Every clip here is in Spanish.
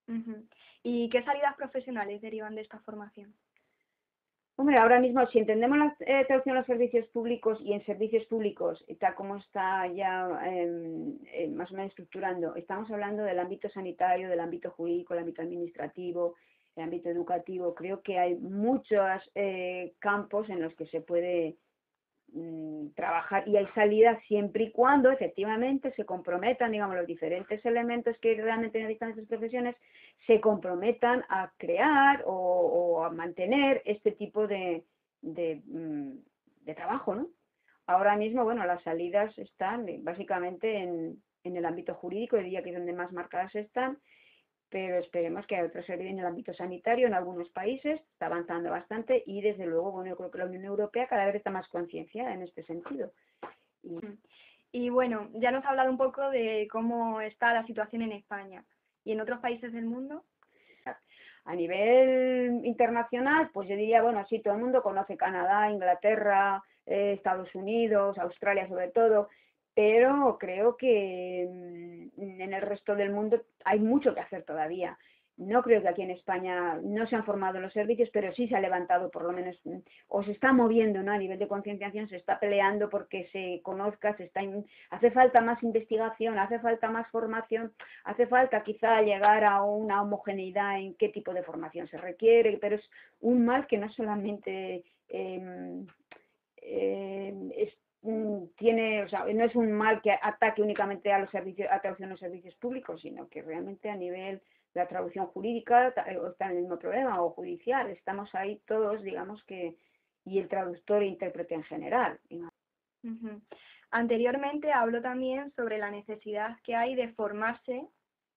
Ujú. ¿Y qué salidas profesionales derivan de esta formación? Hombre, ahora mismo, si entendemos la traducción a los servicios públicos y en servicios públicos, tal como está ya más o menos estructurando, estamos hablando del ámbito sanitario, del ámbito jurídico, el ámbito administrativo, el ámbito educativo. Creo que hay muchos campos en los que se puede trabajar y hay salidas siempre y cuando efectivamente se comprometan, digamos, los diferentes elementos que realmente necesitan estas profesiones, se comprometan a crear o a mantener este tipo de trabajo, ¿no? Ahora mismo, bueno, las salidas están básicamente en el ámbito jurídico, diría que es donde más marcadas están, pero esperemos que otros servicios en el ámbito sanitario en algunos países está avanzando bastante y desde luego, bueno, yo creo que la Unión Europea cada vez está más concienciada en este sentido. Y bueno, ya nos ha hablado un poco de cómo está la situación en España y en otros países del mundo. A nivel internacional, pues yo diría, bueno, sí, todo el mundo conoce Canadá, Inglaterra, Estados Unidos, Australia sobre todo, pero creo que en el resto del mundo hay mucho que hacer todavía. No creo que aquí en España no se han formado los servicios, pero sí se ha levantado por lo menos, o se está moviendo, ¿no? A nivel de concienciación, se está peleando porque se conozca, hace falta más investigación, hace falta más formación, hace falta quizá llegar a una homogeneidad en qué tipo de formación se requiere, pero es un mal que no solamente tiene, o sea, no es un mal que ataque únicamente a los servicios, a traducción de los servicios públicos, sino que realmente a nivel de la traducción jurídica está en el mismo problema, o judicial, estamos ahí todos, digamos que, y el traductor e intérprete en general. Ujú. Anteriormente habló también sobre la necesidad que hay de formarse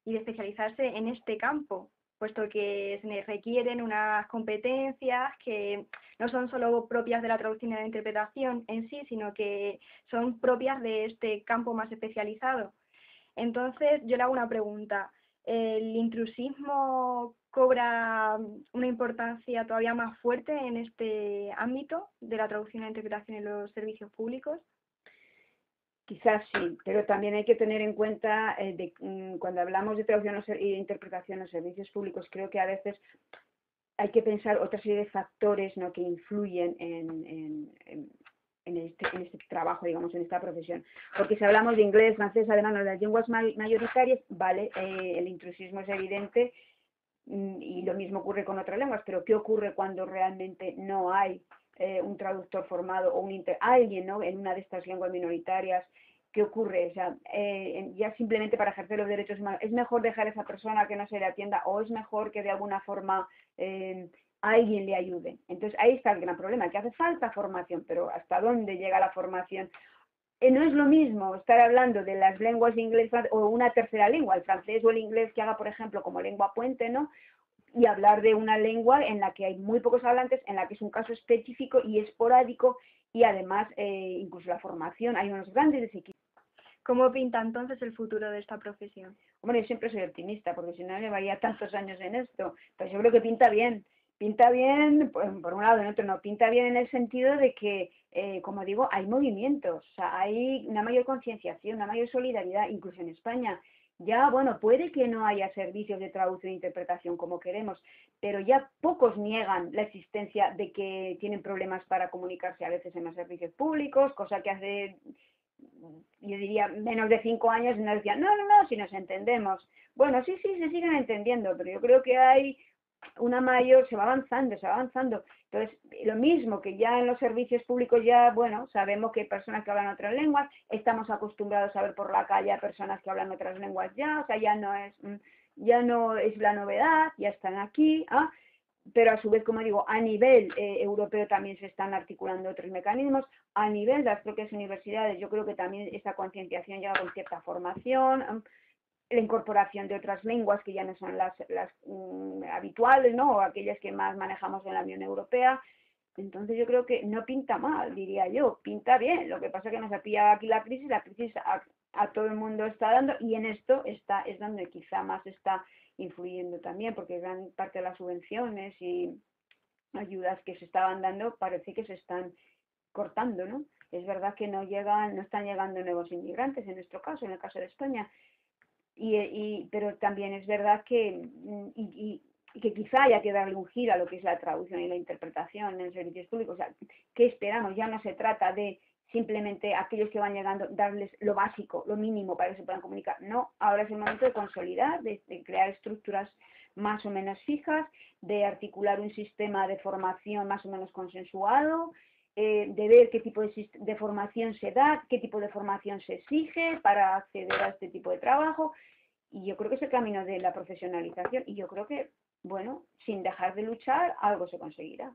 y de especializarse en este campo, puesto que se requieren unas competencias que no son solo propias de la traducción y la interpretación en sí, sino que son propias de este campo más especializado. Entonces, yo le hago una pregunta. ¿El intrusismo cobra una importancia todavía más fuerte en este ámbito de la traducción y la interpretación en los servicios públicos? Quizás sí, pero también hay que tener en cuenta, cuando hablamos de traducción e interpretación en los servicios públicos, creo que a veces hay que pensar otra serie de factores, ¿no?, que influyen en este trabajo, digamos, en esta profesión. Porque si hablamos de inglés, francés, alemán o las lenguas mayoritarias, vale, el intrusismo es evidente y lo mismo ocurre con otras lenguas, pero ¿qué ocurre cuando realmente no hay un traductor formado o alguien, ¿no?, en una de estas lenguas minoritarias? ¿Qué ocurre? O sea, ya simplemente para ejercer los derechos humanos, ¿es mejor dejar a esa persona que no se le atienda o es mejor que de alguna forma alguien le ayude? Entonces ahí está el gran problema, que hace falta formación, pero ¿hasta dónde llega la formación? No es lo mismo estar hablando de las lenguas de inglés o una tercera lengua, el francés o el inglés que haga, por ejemplo, como lengua puente, ¿no?, y hablar de una lengua en la que hay muy pocos hablantes, en la que es un caso específico y esporádico, y además incluso la formación, hay unos grandes desequilibrios. ¿Cómo pinta entonces el futuro de esta profesión? Hombre, yo siempre soy optimista, porque si no llevaría tantos años en esto, pero yo creo que pinta bien por un lado, en otro no, pinta bien en el sentido de que, como digo, hay movimientos, o sea, hay una mayor concienciación, una mayor solidaridad, incluso en España. Ya, bueno, puede que no haya servicios de traducción e interpretación como queremos, pero ya pocos niegan la existencia de que tienen problemas para comunicarse a veces en los servicios públicos, cosa que hace, yo diría, menos de 5 años nos decían, no, no, no, si nos entendemos. Bueno, sí, sí, se siguen entendiendo, pero yo creo que hay una mayor, se va avanzando, se va avanzando. Entonces, lo mismo que ya en los servicios públicos ya, bueno, sabemos que hay personas que hablan otras lenguas, estamos acostumbrados a ver por la calle a personas que hablan otras lenguas ya, o sea, ya no es la novedad, ya están aquí, ¿ah? Pero a su vez, como digo, a nivel europeo también se están articulando otros mecanismos, a nivel de las propias universidades, yo creo que también esta concienciación llega con cierta formación, la incorporación de otras lenguas que ya no son las habituales, ¿no?, o aquellas que más manejamos en la Unión Europea. Entonces yo creo que no pinta mal, diría yo, pinta bien. Lo que pasa es que nos ha pillado aquí la crisis a todo el mundo está dando, y en esto es donde quizá más está influyendo también, porque gran parte de las subvenciones y ayudas que se estaban dando parece que se están cortando, ¿no? Es verdad que no están llegando nuevos inmigrantes en nuestro caso, en el caso de España, Pero también es verdad que, y que quizá haya que darle un giro a lo que es la traducción y la interpretación en servicios públicos. O sea, ¿qué esperamos? Ya no se trata de simplemente aquellos que van llegando, darles lo básico, lo mínimo para que se puedan comunicar. No, ahora es el momento de consolidar, de crear estructuras más o menos fijas, de articular un sistema de formación más o menos consensuado, de ver qué tipo de formación se da, qué tipo de formación se exige para acceder a este tipo de trabajo. Y yo creo que es el camino de la profesionalización. Y yo creo que, bueno, sin dejar de luchar, algo se conseguirá.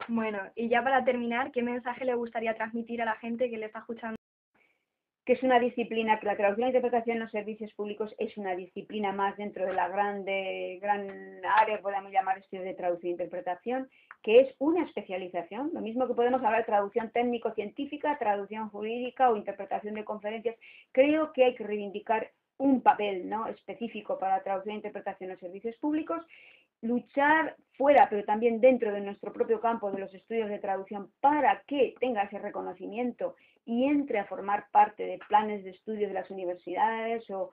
Bueno, y ya para terminar, ¿qué mensaje le gustaría transmitir a la gente que le está escuchando? Que es una disciplina, que la traducción e interpretación en los servicios públicos es una disciplina más dentro de la gran área, podemos llamar estudios de traducción e interpretación, que es una especialización, lo mismo que podemos hablar de traducción técnico-científica, traducción jurídica o interpretación de conferencias. Creo que hay que reivindicar un papel, ¿no?, específico para la traducción e interpretación en los servicios públicos, luchar fuera, pero también dentro de nuestro propio campo de los estudios de traducción para que tenga ese reconocimiento y entre a formar parte de planes de estudio de las universidades o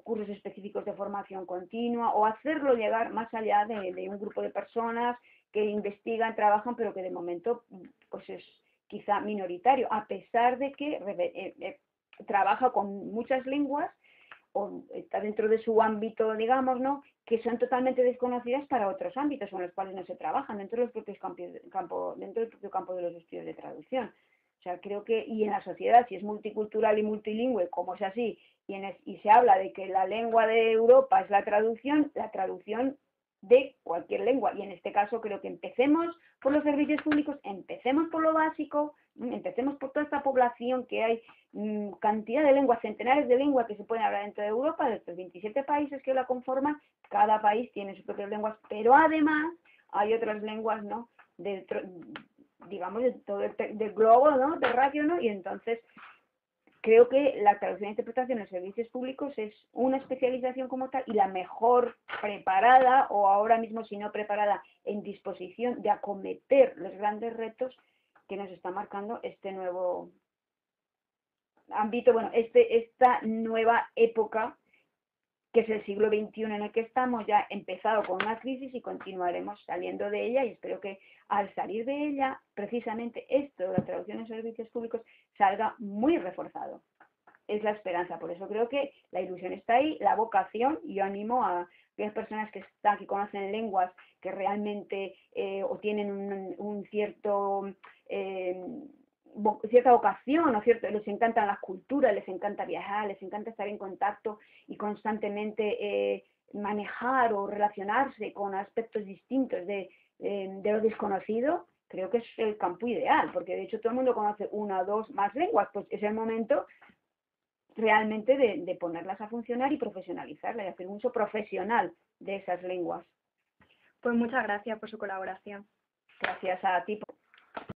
cursos específicos de formación continua, o hacerlo llegar más allá de un grupo de personas que investigan, trabajan, pero que de momento pues es quizá minoritario, a pesar de que trabaja con muchas lenguas o está dentro de su ámbito, digamos, ¿no?, que son totalmente desconocidas para otros ámbitos con los cuales no se trabajan dentro de los propios dentro del propio campo de los estudios de traducción. O sea, creo que, y en la sociedad, si es multicultural y multilingüe, como es así, y se habla de que la lengua de Europa es la traducción de cualquier lengua. Y en este caso creo que empecemos por los servicios públicos, empecemos por lo básico, empecemos por toda esta población que hay, cantidad de lenguas, centenares de lenguas que se pueden hablar dentro de Europa, de estos 27 países que la conforman, cada país tiene sus propias lenguas, pero además hay otras lenguas, ¿no?, digamos, de todo del globo, ¿no?, terráqueo, ¿no? Y entonces creo que la traducción e interpretación en los servicios públicos es una especialización como tal y la mejor preparada, o ahora mismo si no preparada, en disposición de acometer los grandes retos que nos está marcando este nuevo ámbito, bueno, esta nueva época que es el siglo XXI en el que estamos, ya empezado con una crisis y continuaremos saliendo de ella, y espero que al salir de ella, precisamente esto de la traducción en servicios públicos salga muy reforzado. Es la esperanza, por eso creo que la ilusión está ahí, la vocación, y yo animo a aquellas personas que conocen lenguas, que realmente o tienen un cierto... cierta vocación, o cierto, les encantan las culturas, les encanta viajar, les encanta estar en contacto y constantemente manejar o relacionarse con aspectos distintos de lo desconocido. Creo que es el campo ideal, porque de hecho todo el mundo conoce una o dos más lenguas, pues es el momento realmente de ponerlas a funcionar y profesionalizarlas y hacer un uso profesional de esas lenguas. Pues muchas gracias por su colaboración. Gracias a ti.